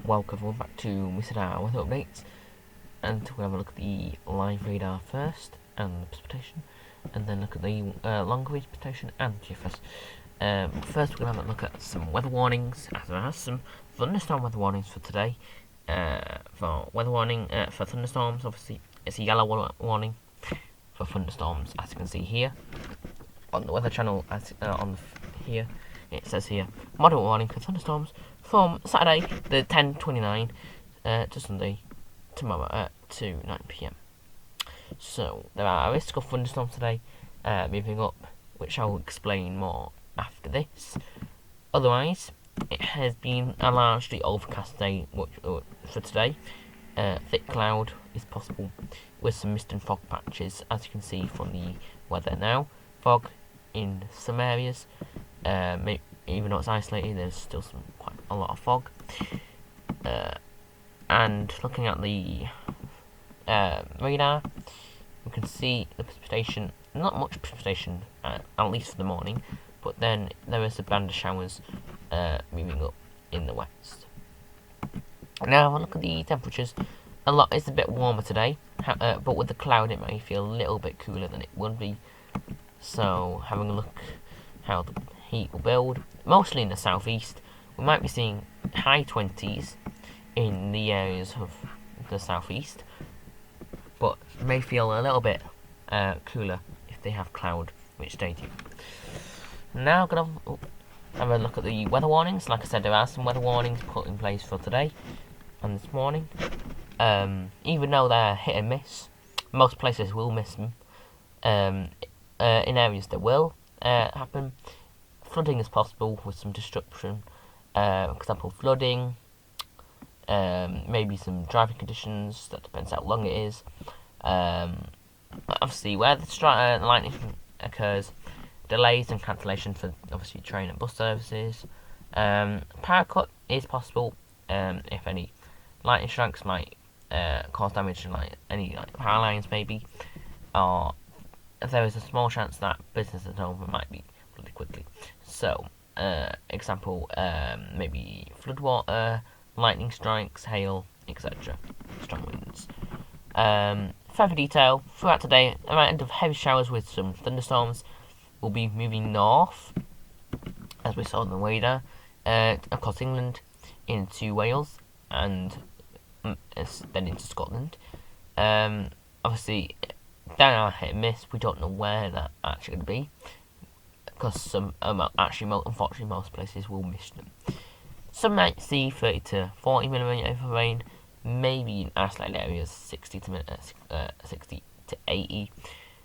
welcome everyone back to Mr. Dar Weather Updates, and we'll have a look at the live radar first, and the precipitation, and then look at the longer range precipitation and GFS. First we're going to have a look at some weather warnings, as there are some thunderstorm weather warnings for today. For weather warning for thunderstorms, obviously it's a yellow warning for thunderstorms, as you can see here on the weather channel. As here it says here, moderate warning for thunderstorms from Saturday the 10/29 to Sunday tomorrow to 9 PM. So there are a risk of thunderstorms today moving up, which I'll explain more after this. Otherwise, it has been a largely overcast day for today. Thick cloud is possible with some mist and fog patches, as you can see from the weather now. Fog in some areas, even though it's isolated, there's still quite a lot of fog. And looking at the radar, we can see the precipitation. Not much precipitation, at least for the morning, but then there is a band of showers moving up in the west. Now, look at the temperatures. It's a bit warmer today, but with the cloud, it may feel a little bit cooler than it would be. So, having a look how the heat will build, mostly in the southeast, we might be seeing high 20s in the areas of the southeast, but may feel a little bit cooler if they have cloud, which they do. Now, I'm gonna have a look at the weather warnings. Like I said, there are some weather warnings put in place for today and this morning. Even though they're hit and miss, most places will miss them. In areas that will happen, flooding is possible with some disruption. For example, flooding, maybe some driving conditions. That depends how long it is. Obviously, where the lightning occurs, delays and cancellation for obviously train and bus services. Power cut is possible if any lightning strikes might cause damage to any power lines, maybe, or if there is a small chance that businesses over might be flooded quickly. So, example, maybe floodwater, lightning strikes, hail, etc. Strong winds. Further detail, throughout today, a amount of heavy showers with some thunderstorms will be moving north, as we saw on the radar, across England into Wales and then into Scotland. Obviously, they are hit and miss. We don't know where they're actually going to be, because some unfortunately most places will miss them. Some might see 30 to 40 millimeters of rain, maybe in isolated areas 60 to 80.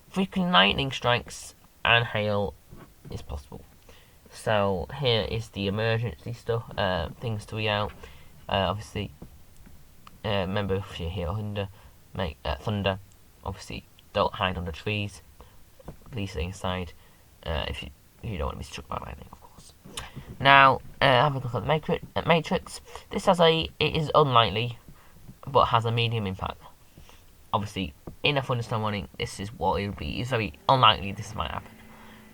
Frequent lightning strikes and hail is possible. So here is the emergency stuff, things to read out. Obviously, remember, if you hear thunder, obviously don't hide under trees. Please stay inside if you don't want to be struck by lightning, of course. Now, have a look at the matrix. It is unlikely, but has a medium impact. Obviously, in a thunderstorm warning, this is what it will be. It's very unlikely this might happen,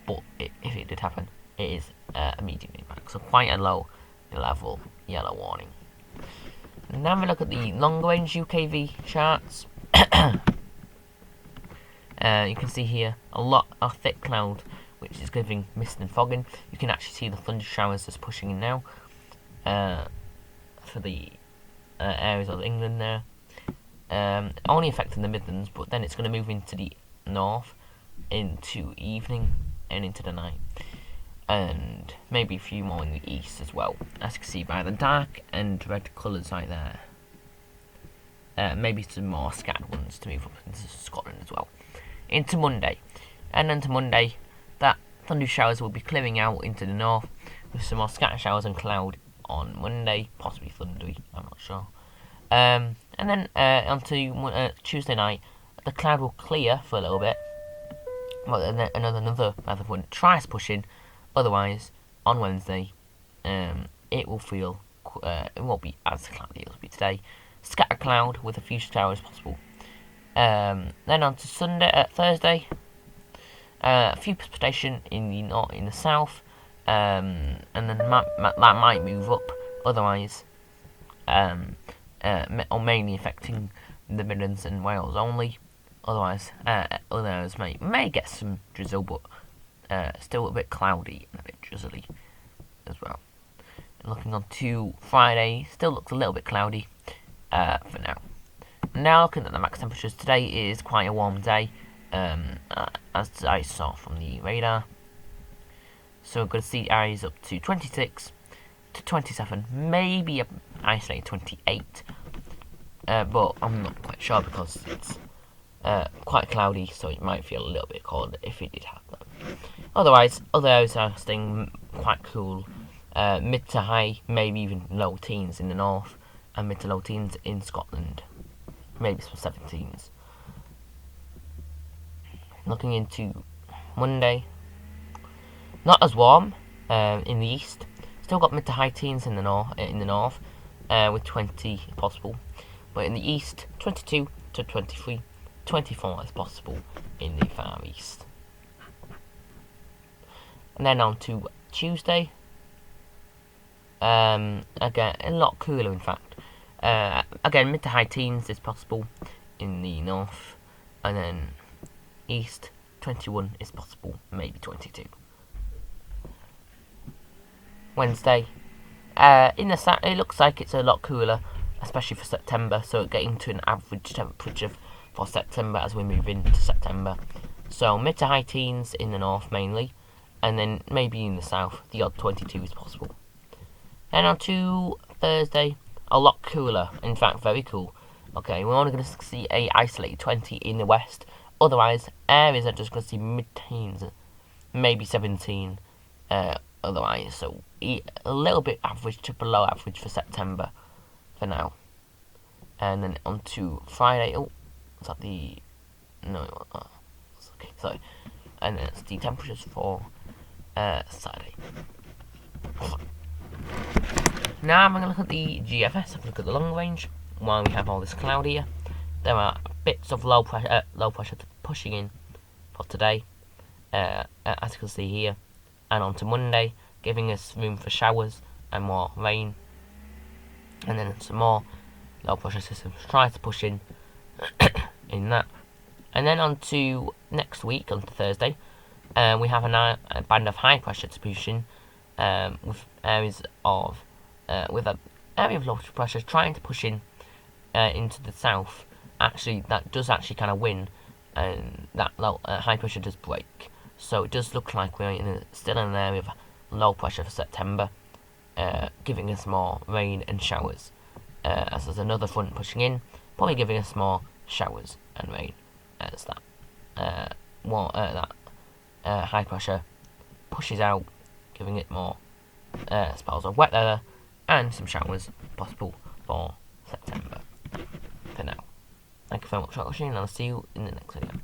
but if it did happen, it is a medium impact, so quite a low level yellow warning. Now have a look at the long range UKV charts. You can see here a lot of thick cloud, which is giving mist and fogging. You can actually see the thunder showers that's pushing in now for the areas of England there. Only affecting the Midlands, but then it's going to move into the north, into evening and into the night, and maybe a few more in the east as well, as you can see by the dark and red colours right there. Maybe some more scattered ones to move up into Scotland as well. Into Monday, and into Monday, that thunder showers will be clearing out into the north, with some more scattered showers and cloud on Monday, possibly thundery, I'm not sure. And then onto Tuesday night, the cloud will clear for a little bit, but then another weather front tries pushing. Otherwise, on Wednesday, it will feel it won't be as cloudy as it will be today. Scattered cloud with a few showers possible. Then on to Thursday, a few precipitation in the south, and then that might move up. Otherwise, or mainly affecting the Midlands and Wales only. Otherwise, other areas may get some drizzle, but still a bit cloudy and a bit drizzly as well. Looking on to Friday, still looks a little bit cloudy for now. Now looking at the max temperatures, today is quite a warm day, as I saw from the radar. So we're going to see areas up to 26 to 27, maybe isolated 28, but I'm not quite sure because it's quite cloudy, so it might feel a little bit cold if it did happen. Otherwise, other areas are staying quite cool. Mid to high, maybe even low teens in the north, and mid to low teens in Scotland, maybe some 17s. Looking into Monday, not as warm in the east. Still got mid to high teens in the north, with 20 possible, but in the east, 22 to 23, 24 is possible in the far east. And then on to Tuesday. Again, a lot cooler in fact. Again, mid to high teens is possible in the north, and then east, 21 is possible, maybe 22. Wednesday, in the south, it looks like it's a lot cooler, especially for September. So getting to an average temperature for September as we move into September. So mid to high teens in the north mainly, and then maybe in the south, the odd 22 is possible. Then on to Thursday, a lot cooler, in fact very cool. Okay, we're only going to see a isolated 20 in the west. Otherwise, areas are just going to see mid-teens, maybe 17. Otherwise, so a little bit average to below average for September for now. And then on to Friday. Oh, is that the... No, okay, sorry. And then it's the temperatures for Saturday. Now I'm going to look at the GFS, have a look at the long range. While we have all this cloud here, there are bits of low pressure pushing in for today, as you can see here, and on to Monday, giving us room for showers and more rain, and then some more low pressure systems try to push in in that. And then on to next week, on to Thursday, we have a band of high pressure to push in, with areas of with an area of low pressure trying to push in into the south. Actually, that does actually kind of win, and that high pressure does break. So it does look like we're still in an area of low pressure for September, giving us more rain and showers. As there's another front pushing in, probably giving us more showers and rain as that high pressure pushes out, giving it more spells of wet weather and some showers possible for September for now. Thank you very much for watching, and I'll see you in the next video.